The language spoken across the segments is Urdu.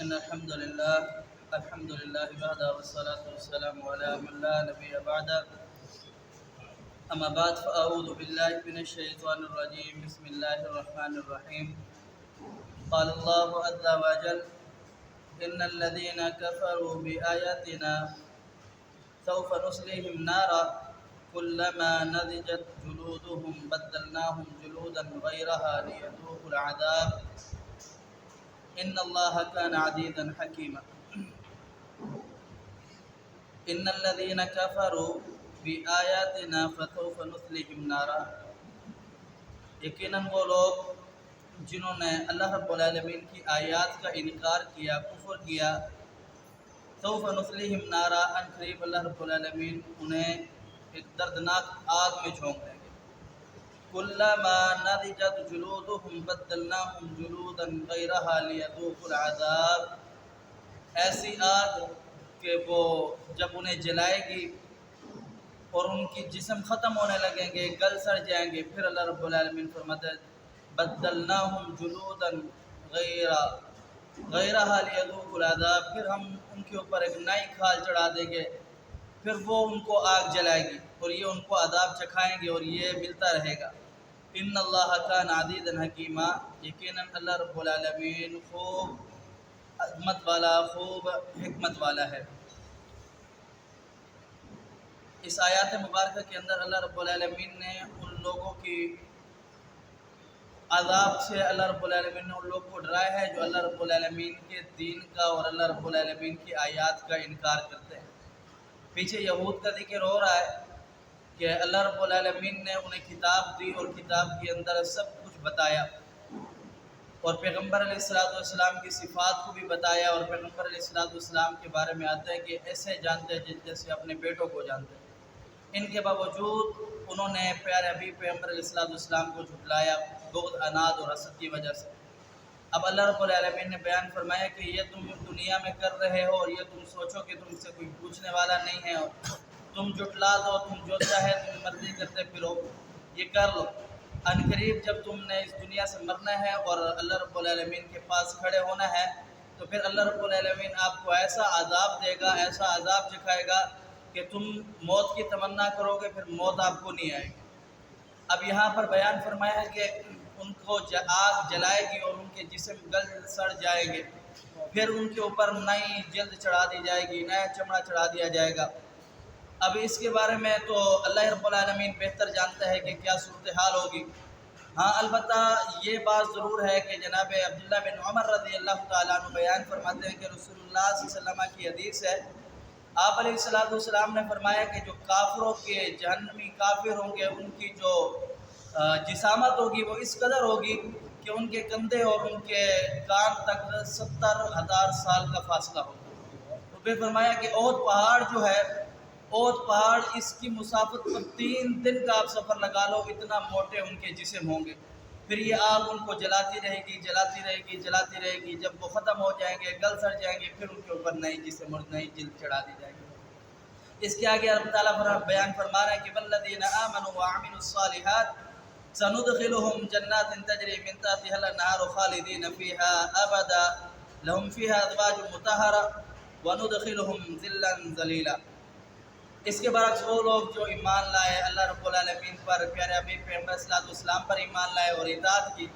إن الحمد لله وحده والصلاة والسلام على من لا نبي بعده. أما بعد فأعوذ بالله من الشيطان الرجيم. بسم الله الرحمن الرحيم. قال الله عز وجل: إن الذين كفروا بآياتنا سوف نصليهم نارا كلما نضجت جلودهم بدلناهم جلودا غيرها ليذوقوا العذاب إن الله كان عزيزا حكيما. إن الذين كفروا بآياتنا فسوف نصليهم نارا. یقیناً وہ لوگ جنہوں نے اللہ رب العالمین کی آیات کا انکار کیا، کفر کیا، سوف نصلیہم نارا، ان قریب اللہ رب العالمین انہیں ایک دردناک آگ میں جھونک دیں گے. کلما نضجت جلودہم بدلناہم جلودا غیرہا لیذوقوا العذاب. ایسی آگ کہ وہ جب انہیں جلائے گی اور ان کی جسم ختم ہونے لگیں گے، گل سڑ جائیں گے، پھر اللہ رب العالمین فرماتے ہیں بدلناہم جلودا غیرہا لیذوقوا العذاب، پھر ہم ان کے اوپر ایک نئی کھال چڑھا دیں گے، پھر وہ ان کو آگ جلائے گی اور یہ ان کو عذاب چکھائیں گے اور یہ ملتا رہے گا. ان اللہ کان عزیزا حکیما. یقیناً اللہ رب العالمین خوب عظمت والا، خوب حکمت والا ہے. اس آیات مبارکہ کے اندر اللہ رب العالمین نے ان لوگوں کی عذاب سے اللہ رب العالمین نے ان لوگوں کو ڈرایا ہے جو اللہ رب العالمین کے دین کا اور اللہ رب العالمین کی آیات کا انکار کرتے ہیں. پیچھے یہود کا ذکر ہو رہا ہے کہ اللہ رب العالمین نے انہیں کتاب دی اور کتاب کے اندر سب کچھ بتایا اور پیغمبر علیہ السلام کی صفات کو بھی بتایا، اور پیغمبر علیہ السلام کے بارے میں آتا ہے کہ ایسے جانتے ہیں جیسے اپنے بیٹوں کو جانتے ہیں. ان کے باوجود انہوں نے پیارے حبیب پیغمبر علیہ السلام کو جھٹلایا، بغض، عناد اور حسد کی وجہ سے. اب اللہ رب العالمین نے بیان فرمایا کہ یہ تم دنیا میں کر رہے ہو اور یہ تم سوچو کہ تم سے کوئی پوچھنے والا نہیں ہے، اور تم جھٹلا دو، تم جو چاہے تم مرضی کرتے پھرو، یہ کر لو. ان قریب جب تم نے اس دنیا سے مرنا ہے اور اللہ رب العالمین کے پاس کھڑے ہونا ہے تو پھر اللہ رب العالمین آپ کو ایسا عذاب دے گا، ایسا عذاب چکھائے گا کہ تم موت کی تمنا کرو گے، پھر موت آپ کو نہیں آئے گی. اب یہاں پر بیان فرمایا ہے کہ ان کو آگ جلائے گی اور ان کے جسم گل سڑ جائیں گے، پھر ان کے اوپر نئی جلد چڑھا دی جائے گی، نیا چمڑا چڑھا دیا جائے گا. اب اس کے بارے میں تو اللہ رب العالمین بہتر جانتا ہے کہ کیا صورتحال ہوگی. ہاں البتہ یہ بات ضرور ہے کہ جناب عبداللہ بن عمر رضی اللہ تعالیٰ عنہ بیان فرماتے ہیں کہ رسول اللہ صلی اللہ علیہ وسلم کی حدیث ہے، آپ علیہ السلام نے فرمایا کہ جو کافروں کے جہنمی کافر ہوں گے ان کی جو جسامت ہوگی وہ اس قدر ہوگی کہ ان کے کندھے اور ان کے کان تک 70,000 سال کا فاصلہ ہوگا. تو پھر فرمایا کہ احد پہاڑ جو ہے، احد پہاڑ اس کی مسافت پر 3 دن کا آپ سفر لگا لو، اتنا موٹے ان کے جسم ہوں گے. پھر یہ آگ ان کو جلاتی رہے گی، جلاتی رہے گی، جلاتی رہے گی. جب وہ ختم ہو جائیں گے، گل سڑ جائیں گے، پھر ان کے اوپر نئی جسم اور نئی جلد چڑھا دی جائے گی. اس کے آگے اللہ تعالیٰ بیان فرما رہے ہیں کہ والذین آمنوا وعملوا الصالحات سندخلهم جنات تجری من تحتها الانہار خالدین فیہا ابدا لهم فیہا ازواج مطہرہ وندخلهم ذلا ذلیلا. اس کے برعکس وہ لوگ جو ایمان لائے اللہ رب العالمین پر، پیارے حبیب پیغمبر صلی اللہ علیہ وسلم پر ایمان لائے اور اطاعت کی،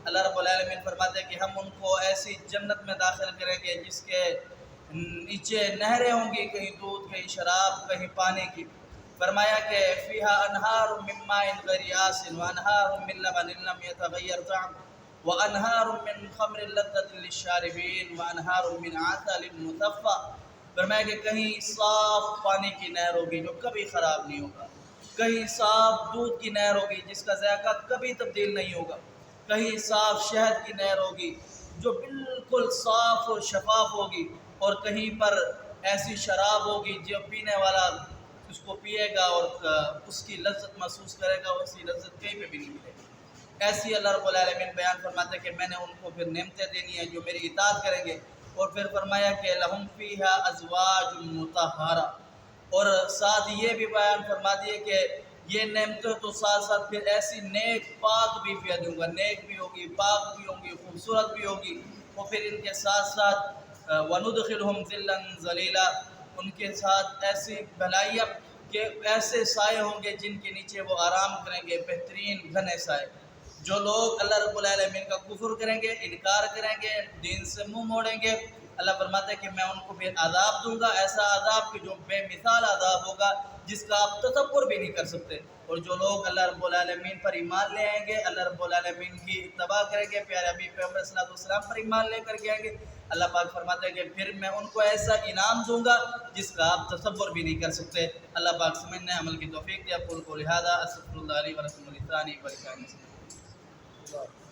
اللہ رب العالمین فرماتے ہیں کہ ہم ان کو ایسی جنت میں داخل کریں گے جس کے نیچے نہریں ہوں گی، کہیں دودھ، کہیں شراب، کہیں پانی کی. فرمایا کہ فیہا انہار من ماء غیر آسن وانہار من لبن لم یتغیر طعمہ وانہار من خمر لذۃ للشاربین وانہار من عسل مصفی. فرمایا کہ کہیں صاف پانی کی نہر ہوگی جو کبھی خراب نہیں ہوگا، کہیں صاف دودھ کی نہر ہوگی جس کا ذائقہ کبھی تبدیل نہیں ہوگا، کہیں صاف شہد کی نہر ہوگی جو بالکل صاف اور شفاف ہوگی، اور کہیں پر ایسی شراب ہوگی جو پینے والا اس کو پیے گا اور اس کی لذت محسوس کرے گا، اسی لذت کہیں پہ بھی نہیں ملے گی. ایسی اللہ رب العالمین بیان فرماتے ہیں کہ میں نے ان کو پھر نعمتیں دینی ہیں جو میری اطاعت کریں گے. اور پھر فرمایا کہ لہم فیہا ازواج مطہرہ، اور ساتھ یہ بھی بیان فرما دیے کہ یہ نعمتیں تو ساتھ ساتھ پھر ایسی نیک پاک بھی دوں گا، نیک بھی ہوگی، پاک بھی ہوں گی، خوبصورت بھی ہوگی. اور پھر ان کے ساتھ ساتھ وَنُدْخِلْهُمْ ذِلًّا ذَلِيلًا، ان کے ساتھ ایسی بھلائیاں کہ ایسے سائے ہوں گے جن کے نیچے وہ آرام کریں گے، بہترین گھنے سائے۔ جو لوگ اللہ رب العالمین کا کفر کریں گے، انکار کریں گے، دین سے منہ موڑیں گے، اللہ فرماتا ہے کہ میں ان کو پھر عذاب دوں گا، ایسا عذاب کہ جو بے مثال عذاب ہوگا، جس کا آپ تصور بھی نہیں کر سکتے۔ اور جو لوگ اللہ رب العالمین پر ایمان لے آئیں گے، اللہ رب العالمین کی اتباع کریں گے، پیارے حبیب پیغمبر صلی اللہ علیہ وسلم پر ایمان لے کر کے آئیں گے، اللہ پاک فرماتا ہے کہ پھر میں ان کو ایسا انعام دوں گا جس کا آپ تصور بھی نہیں کر سکتے۔ اللہ پاک سمجھنے عمل کی توفیق دے۔ اقول قولی ھذا استغفر اللہ لی ولکم ولسائر المسلمین۔